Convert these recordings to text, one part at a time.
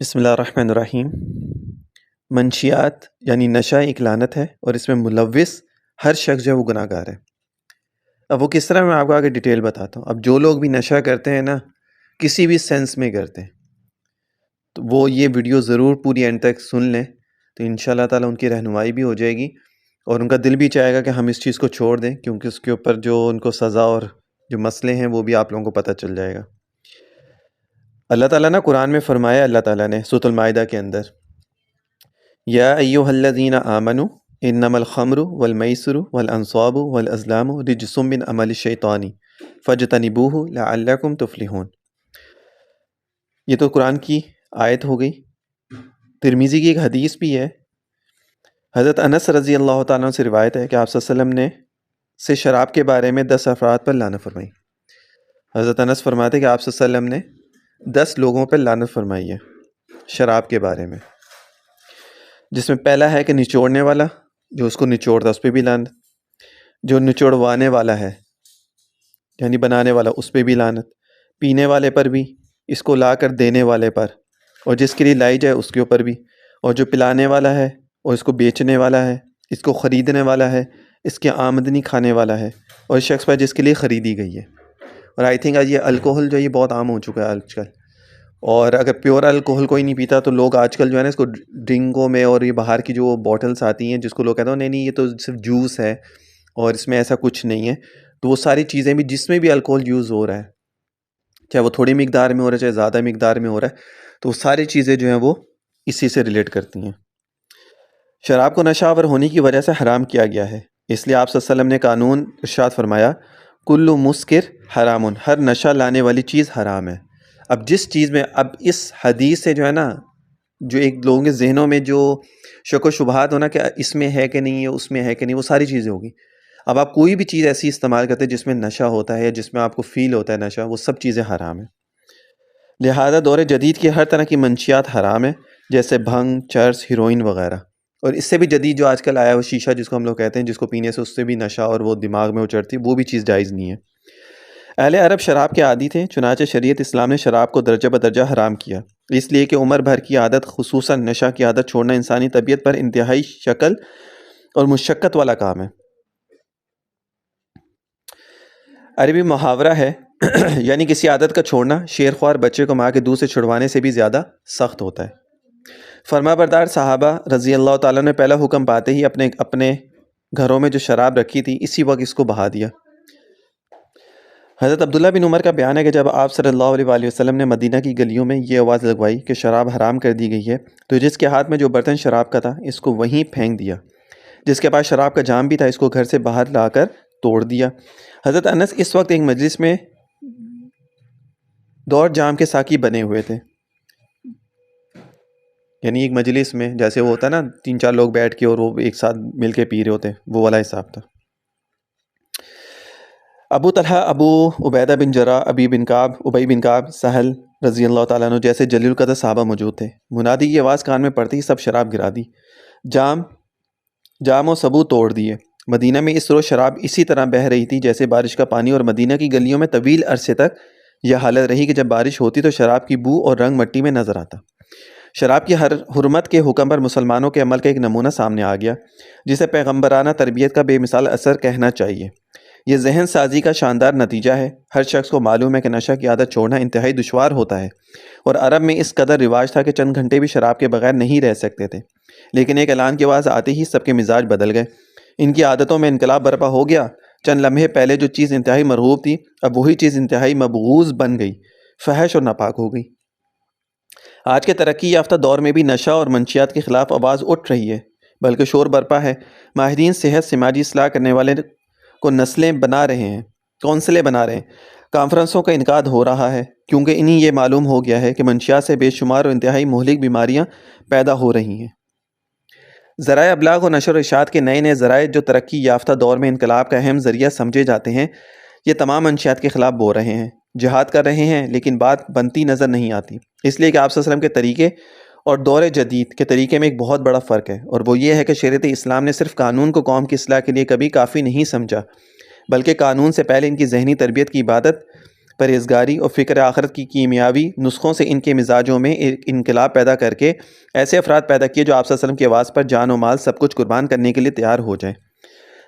بسم اللہ الرحمن الرحیم۔ منشیات یعنی نشہ ایک لعنت ہے اور اس میں ملوث ہر شخص جو ہے وہ گناہ گار ہے۔ اب وہ کس طرح، میں آپ کو آگے ڈیٹیل بتاتا ہوں۔ اب جو لوگ بھی نشہ کرتے ہیں نا، کسی بھی سینس میں کرتے ہیں، تو وہ یہ ویڈیو ضرور پوری اینڈ تک سن لیں، تو انشاءاللہ تعالیٰ ان کی رہنمائی بھی ہو جائے گی اور ان کا دل بھی چاہے گا کہ ہم اس چیز کو چھوڑ دیں، کیونکہ اس کے اوپر جو ان کو سزا اور جو مسئلے ہیں وہ بھی آپ لوگوں کو پتہ چل جائے گا۔ اللہ تعالیٰ نے قرآن میں فرمایا، اللہ تعالیٰ نے سورۃ المائدہ کے اندر، یا ایھا الذین آمنوا انما الخمر والمیسر والانصاب والازلام رجس من عمل الشیطان فاجتنبوہ لعلکم تفلحون۔ یہ تو قرآن کی آیت ہو گئی۔ ترمذی کی ایک حدیث بھی ہے، حضرت انس رضی اللہ تعالیٰ عنہ سے روایت ہے کہ آپ صلی اللہ علیہ وسلم نے سے شراب کے بارے میں 10 افراد پر لعنت فرمائی۔ حضرت انس فرماتے کہ آپ صلی اللہ علیہ وسلم نے 10 لوگوں پر لعنت فرمائی ہے شراب کے بارے میں، جس میں پہلا ہے کہ نچوڑنے والا، جو اس کو نچوڑتا اس پہ بھی لعنت، جو نچوڑوانے والا ہے یعنی بنانے والا اس پہ بھی لعنت، پینے والے پر بھی، اس کو لا کر دینے والے پر، اور جس کے لیے لائی جائے اس کے اوپر بھی، اور جو پلانے والا ہے اور اس کو بیچنے والا ہے، اس کو خریدنے والا ہے، اس کی آمدنی کھانے والا ہے، اور اس شخص پر جس کے لیے خریدی گئی ہے۔ اور آئی تھنک آج یہ الکوہل جو ہے یہ بہت عام ہو چکا ہے آج کل، اور اگر پیور الکوہل کوئی نہیں پیتا تو لوگ آج کل جو ہے نا اس کو ڈرنکوں میں، اور یہ باہر کی جو بوٹلس آتی ہیں جس کو لوگ کہتے ہیں نہیں یہ تو صرف جوس ہے اور اس میں ایسا کچھ نہیں ہے، تو وہ ساری چیزیں بھی جس میں بھی الکوہل یوز ہو رہا ہے، چاہے وہ تھوڑی مقدار میں ہو رہا ہے چاہے زیادہ مقدار میں ہو رہا ہے، تو وہ ساری چیزیں جو ہیں وہ اسی سے ریلیٹ کرتی ہیں۔ شراب کو نشہ آور ہونے کی وجہ سے حرام کیا گیا ہے، اس لیے آپ صلی اللہ علیہ وسلم نے قانون ارشاد فرمایا، کل مسکر حرام، ہر نشہ لانے والی چیز حرام ہے۔ اب جس چیز میں، اب اس حدیث سے جو ہے نا، جو ایک لوگوں کے ذہنوں میں جو شک و شبہات ہونا کہ اس میں ہے کہ نہیں ہے، اس میں ہے کہ نہیں، وہ ساری چیزیں ہوگی۔ اب آپ کوئی بھی چیز ایسی استعمال کرتے ہیں جس میں نشہ ہوتا ہے یا جس میں آپ کو فیل ہوتا ہے نشہ، وہ سب چیزیں حرام ہیں۔ لہذا دور جدید کی ہر طرح کی منشیات حرام ہیں، جیسے بھنگ، چرس، ہیروئن وغیرہ، اور اس سے بھی جدید جو آج کل آیا ہے وہ شیشہ جس کو ہم لوگ کہتے ہیں، جس کو پینے سے اس سے بھی نشہ اور وہ دماغ میں اچڑتی، وہ بھی چیز جائز نہیں ہے۔ اہل عرب شراب کے عادی تھے، چنانچہ شریعت اسلام نے شراب کو درجہ بدرجہ حرام کیا، اس لیے کہ عمر بھر کی عادت، خصوصاً نشہ کی عادت چھوڑنا انسانی طبیعت پر انتہائی شکل اور مشقت والا کام ہے۔ عربی محاورہ ہے یعنی کسی عادت کا چھوڑنا شیر خوار بچے کو ماں کے دودھ سے چھڑوانے سے بھی زیادہ سخت ہوتا ہے۔ فرما بردار صحابہ رضی اللہ تعالیٰ نے پہلا حکم پاتے ہی اپنے گھروں میں جو شراب رکھی تھی اسی وقت اس کو بہا دیا۔ حضرت عبداللہ بن عمر کا بیان ہے کہ جب آپ صلی اللہ علیہ وآلہ وسلم نے مدینہ کی گلیوں میں یہ آواز لگوائی کہ شراب حرام کر دی گئی ہے، تو جس کے ہاتھ میں جو برتن شراب کا تھا اس کو وہیں پھینک دیا، جس کے پاس شراب کا جام بھی تھا اس کو گھر سے باہر لا کر توڑ دیا۔ حضرت انس اس وقت ایک مجلس میں دور جام کے ساقی بنے ہوئے تھے، یعنی ایک مجلس میں جیسے وہ ہوتا ہے نا 3-4 لوگ بیٹھ کے اور وہ ایک ساتھ مل کے پی رہے ہوتے، وہ والا حساب تھا۔ ابو طلحہ، ابو عبیدہ بن جراح، ابی بن کعب، ابی بن کعب، سہل رضی اللہ تعالیٰ عنہ جیسے جلیل القدر صحابہ موجود تھے۔ منادی کی آواز کان میں پڑتی ہی سب شراب گرا دی، جام و سبو توڑ دیے۔ مدینہ میں اس روز شراب اسی طرح بہہ رہی تھی جیسے بارش کا پانی، اور مدینہ کی گلیوں میں طویل عرصے تک یہ حالت رہی کہ جب بارش ہوتی تو شراب کی بو اور رنگ مٹی میں نظر آتا۔ شراب کی حرمت کے حکم پر مسلمانوں کے عمل کا ایک نمونہ سامنے آ گیا، جسے پیغمبرانہ تربیت کا بے مثال اثر کہنا چاہیے۔ یہ ذہن سازی کا شاندار نتیجہ ہے۔ ہر شخص کو معلوم ہے کہ نشہ کی عادت چھوڑنا انتہائی دشوار ہوتا ہے، اور عرب میں اس قدر رواج تھا کہ چند گھنٹے بھی شراب کے بغیر نہیں رہ سکتے تھے، لیکن ایک اعلان کی آواز آتے ہی سب کے مزاج بدل گئے، ان کی عادتوں میں انقلاب برپا ہو گیا۔ چند لمحے پہلے جو چیز انتہائی مرغوب تھی اب وہی چیز انتہائی مبغوض بن گئی، فحش اور ناپاک ہو گئی۔ آج کے ترقی یافتہ دور میں بھی نشہ اور منشیات کے خلاف آواز اٹھ رہی ہے، بلکہ شور برپا ہے۔ ماہرین صحت، سماجی اصلاح کرنے والے کو کونسلیں بنا رہے ہیں، کانفرنسوں کا انعقاد ہو رہا ہے، کیونکہ انہیں یہ معلوم ہو گیا ہے کہ منشیات سے بے شمار اور انتہائی مہلک بیماریاں پیدا ہو رہی ہیں۔ ذرائع ابلاغ و نشر و اشاعت کے نئے نئے ذرائع جو ترقی یافتہ دور میں انقلاب کا اہم ذریعہ سمجھے جاتے ہیں، یہ تمام منشیات کے خلاف بول رہے ہیں، جہاد کر رہے ہیں، لیکن بات بنتی نظر نہیں آتی، اس لیے کہ آپ صلی اللہ علیہ وسلم کے طریقے اور دور جدید کے طریقے میں ایک بہت بڑا فرق ہے، اور وہ یہ ہے کہ شریعت اسلام نے صرف قانون کو قوم کی اصلاح کے لیے کبھی کافی نہیں سمجھا، بلکہ قانون سے پہلے ان کی ذہنی تربیت کی عبادت پرہیزگاری اور فکر آخرت کی کیمیاوی نسخوں سے ان کے مزاجوں میں ایک انقلاب پیدا کر کے ایسے افراد پیدا کیے جو آپ صلی اللہ علیہ وسلم کی آواز پر جان و مال سب کچھ قربان کرنے کے لیے تیار ہو جائیں۔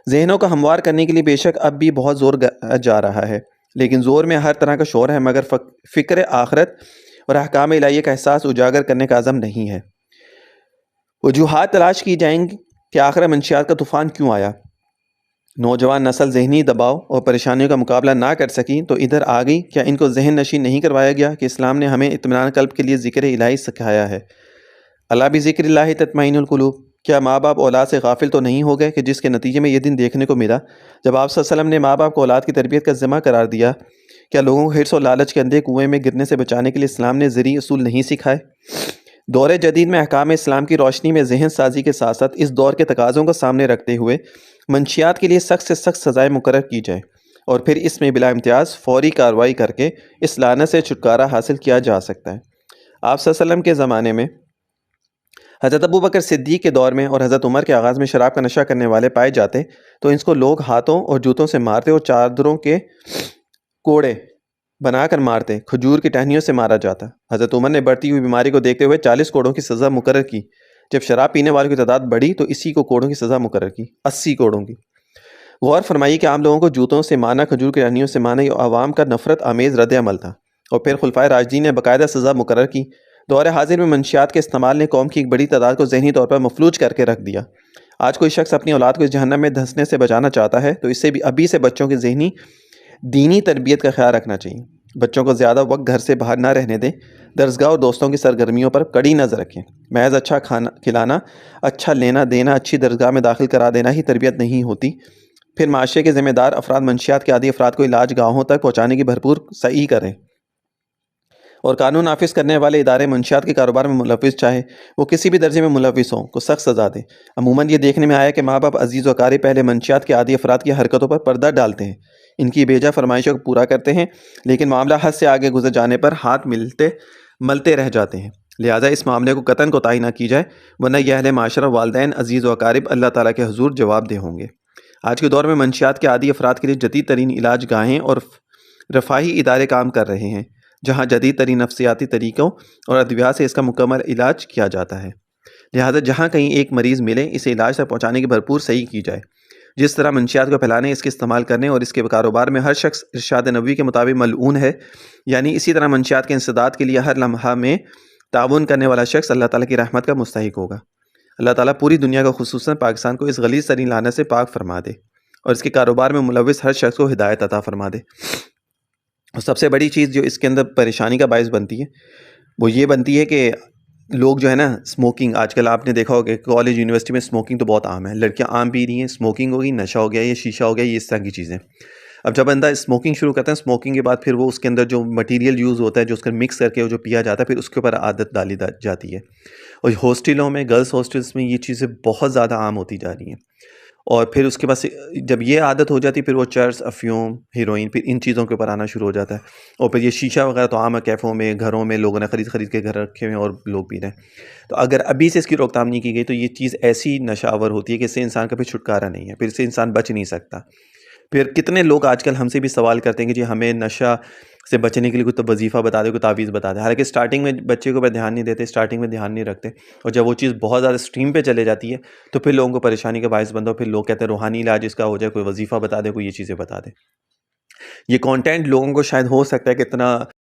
ذہنوں کو ہموار کرنے کے لیے بے شک اب بھی بہت زور جا رہا ہے، لیکن زور میں ہر طرح کا شور ہے، مگر فکر آخرت اور احکام الہیہ کا احساس اجاگر کرنے کا عزم نہیں ہے۔ وجوہات تلاش کی جائیں گی کہ آخر منشیات کا طوفان کیوں آیا۔ نوجوان نسل ذہنی دباؤ اور پریشانیوں کا مقابلہ نہ کر سکی تو ادھر آ گئی۔ کیا ان کو ذہن نشین نہیں کروایا گیا کہ اسلام نے ہمیں اطمینان قلب کے لیے ذکر الہی سکھایا ہے؟ اللہ بذکر اللہ تطمئن القلوب۔ کیا ماں باپ اولاد سے غافل تو نہیں ہو گئے کہ جس کے نتیجے میں یہ دن دیکھنے کو ملا جب آپ صلی اللہ علیہ وسلم نے ماں باپ کو اولاد کی تربیت کا ذمہ قرار دیا؟ کیا لوگوں کو حرص و لالچ کے اندھے کنویں میں گرنے سے بچانے کے لیے اسلام نے ذریعہ اصول نہیں سکھائے؟ دور جدید میں احکام اسلام کی روشنی میں ذہن سازی کے ساتھ ساتھ اس دور کے تقاضوں کو سامنے رکھتے ہوئے منشیات کے لیے سخت سے سخت سزائیں مقرر کی جائیں اور پھر اس میں بلا امتیاز فوری کارروائی کر کے اس لعنت سے چھٹکارا حاصل کیا جا سکتا ہے۔ آپ صلی اللہ علیہ وسلم کے زمانے میں حضرت ابو بکر صدیق کے دور میں اور حضرت عمر کے آغاز میں شراب کا نشہ کرنے والے پائے جاتے تو ان کو لوگ ہاتھوں اور جوتوں سے مارتے اور چادروں کے کوڑے بنا کر مارتے، کھجور کی ٹہنیوں سے مارا جاتا۔ حضرت عمر نے بڑھتی ہوئی بیماری کو دیکھتے ہوئے 40 کوڑوں کی سزا مقرر کی۔ جب شراب پینے والوں کی تعداد بڑھی تو اسی کو کوڑوں کی سزا مقرر کی، 80 کوڑوں کی۔ غور فرمائیے کہ عام لوگوں کو جوتوں سے مارنا، کھجور کی ٹہنیوں سے مارنا یہ عوام کا نفرت آمیز رد عمل تھا، اور پھر خلفائے راشدین نے باقاعدہ سزا مقرر کی۔ دور حاضر میں منشیات کے استعمال نے قوم کی ایک بڑی تعداد کو ذہنی طور پر مفلوج کر کے رکھ دیا۔ آج کوئی شخص اپنی اولاد کو اس جہنم میں دھنسنے سے بچانا چاہتا ہے تو اسے بھی ابھی سے بچوں کی ذہنی دینی تربیت کا خیال رکھنا چاہیے۔ بچوں کو زیادہ وقت گھر سے باہر نہ رہنے دیں، درسگاہ اور دوستوں کی سرگرمیوں پر کڑی نظر رکھیں۔ محض اچھا کھانا کھلانا، اچھا لینا دینا، اچھی درسگاہ میں داخل کرا دینا ہی تربیت نہیں ہوتی۔ پھر معاشرے کے ذمہ دار افراد منشیات کے عادی افراد کو علاج گاہوں تک پہنچانے کی بھرپور سعی کریں، اور قانون نافذ کرنے والے ادارے منشیات کے کاروبار میں ملوث، چاہے وہ کسی بھی درجے میں ملوث ہوں، کو سخت سزا دیں۔ عموماً یہ دیکھنے میں آیا کہ ماں باپ عزیز و اقارب پہلے منشیات کے عادی افراد کی حرکتوں پر پردہ ڈالتے ہیں، ان کی بیجا فرمائشوں کو پورا کرتے ہیں، لیکن معاملہ حد سے آگے گزر جانے پر ہاتھ ملتے رہ جاتے ہیں۔ لہٰذا اس معاملے کو قطعاً کوتاہی نہ کی جائے، ورنہ یہ اہل معاشرہ، والدین، عزیز و اقارب اللہ تعالیٰ کے حضور جواب دہ ہوں گے۔ آج کے دور میں منشیات کے عادی افراد کے لیے جدید ترین علاج گاہیں اور رفاہی ادارے کام کر رہے ہیں، جہاں جدید ترین نفسیاتی طریقوں اور ادویات سے اس کا مکمل علاج کیا جاتا ہے۔ لہٰذا جہاں کہیں ایک مریض ملے، اسے علاج تک پہنچانے کی بھرپور صحیح کی جائے۔ جس طرح منشیات کو پھیلانے، اس کے استعمال کرنے اور اس کے کاروبار میں ہر شخص ارشاد نبوی کے مطابق ملعون ہے، یعنی اسی طرح منشیات کے انسداد کے لیے ہر لمحہ میں تعاون کرنے والا شخص اللہ تعالیٰ کی رحمت کا مستحق ہوگا۔ اللہ تعالیٰ پوری دنیا کا، خصوصاً پاکستان کو اس غلیظ ترین لعنت سے پاک فرما دے، اور اس کے کاروبار میں ملوث ہر شخص کو ہدایت عطا فرما دے۔ اور سب سے بڑی چیز جو اس کے اندر پریشانی کا باعث بنتی ہے وہ یہ بنتی ہے کہ لوگ جو ہے نا اسموکنگ، آج کل آپ نے دیکھا ہوگا کہ کالج یونیورسٹی میں اسموکنگ تو بہت عام ہے، لڑکیاں عام پی رہی ہیں، اسموکنگ ہوگی، نشہ ہو گیا، یہ شیشہ ہو گیا، یہ اس طرح کی چیزیں۔ اب جب بندہ اسموکنگ شروع کرتا ہے، اسموکنگ کے بعد پھر وہ اس کے اندر جو مٹیریل یوز ہوتا ہے، جو اس کا مکس کر کے وہ جو پیا جاتا ہے، پھر اس کے اوپر عادت ڈالی جاتی ہے۔ اور ہاسٹلوں میں، گرلس ہاسٹلس میں یہ چیزیں بہت زیادہ عام ہوتی جا رہی ہیں، اور پھر اس کے بعد جب یہ عادت ہو جاتی ہے، پھر وہ چرس، افیون، ہیروئن، پھر ان چیزوں کے اوپر آنا شروع ہو جاتا ہے۔ اور پھر یہ شیشہ وغیرہ تو عام ہے، کیفوں میں، گھروں میں لوگوں نے خرید کے گھر رکھے ہوئے ہیں اور لوگ پی رہے ہیں۔ تو اگر ابھی سے اس کی روک تھام نہیں کی گئی تو یہ چیز ایسی نشہ آور ہوتی ہے کہ اس سے انسان کا پھر چھٹکارا نہیں ہے، پھر اس سے انسان بچ نہیں سکتا۔ پھر کتنے لوگ آج کل ہم سے بھی سوال کرتے ہیں کہ جی ہمیں نشہ سے بچنے کے لیے کوئی وظیفہ بتا دے، کوئی تعویذ بتا دے۔ حالانکہ سٹارٹنگ میں بچے کو دھیان نہیں دیتے، سٹارٹنگ میں دھیان نہیں رکھتے، اور جب وہ چیز بہت زیادہ اسٹریم پہ چلے جاتی ہے تو پھر لوگوں کو پریشانی کا باعث بنتا ہے، پھر لوگ کہتے ہیں روحانی علاج اس کا ہو جائے، کوئی وظیفہ بتا دے، کوئی یہ چیزیں بتا دے۔ یہ کانٹینٹ لوگوں کو شاید ہو سکتا ہے کہ اتنا